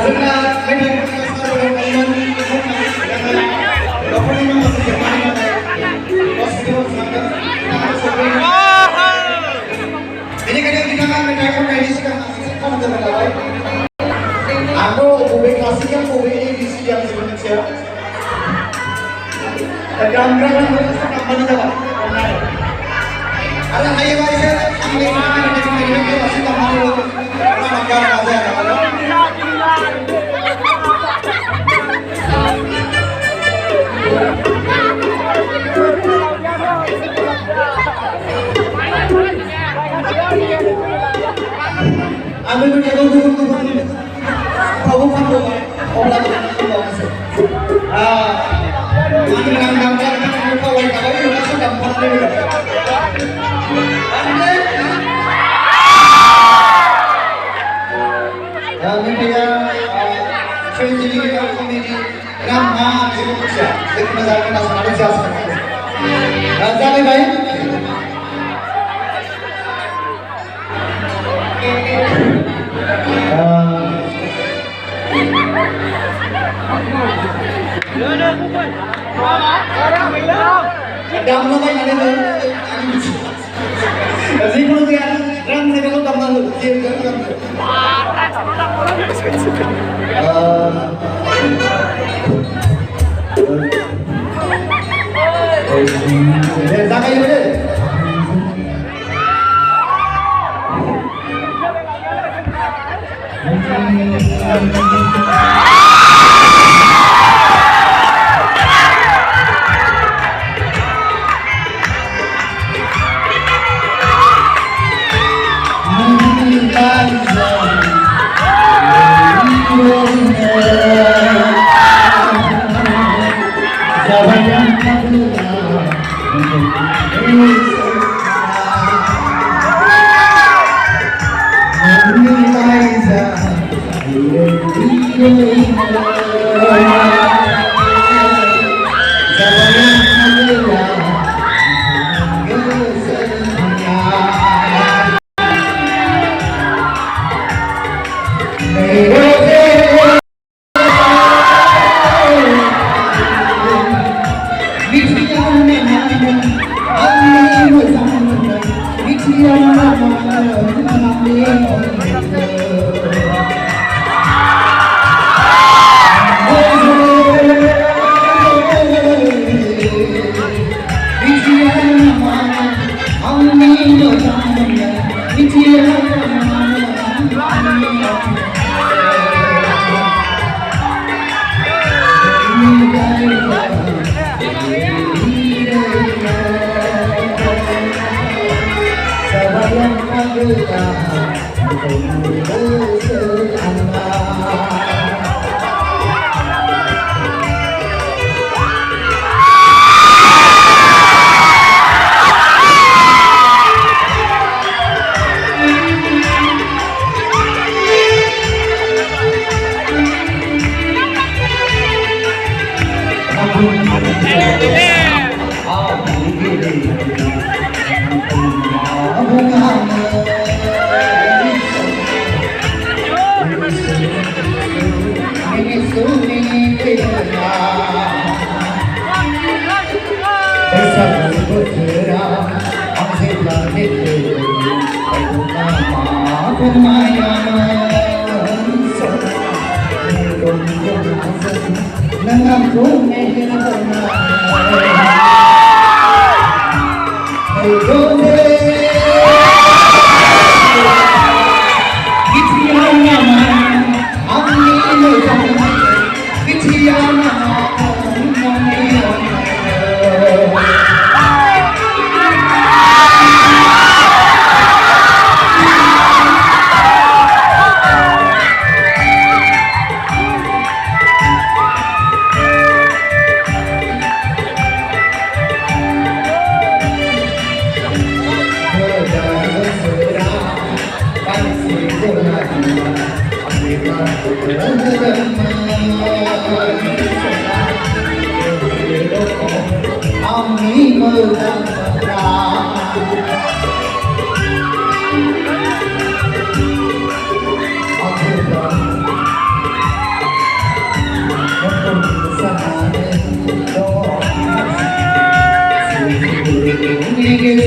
Ini kan yang kita kan mendengar medis kan Aku publikasi kan edisi yang sebenarnya. Gambar kan kampanye apa? Ada kayak bahasa Amerika itu masih kampanye negara aja. Ambil punya tunggu. Kamu olah dengan gambar muka wanita itu masuk gampang dulu. Ini dia film komedi drama Indonesia. Itu misalnya nasionalisasi. Jadi baik. Dam na may ano kasi kung kaya ram na ko dam na diyan dam sa kayo ulit thank you.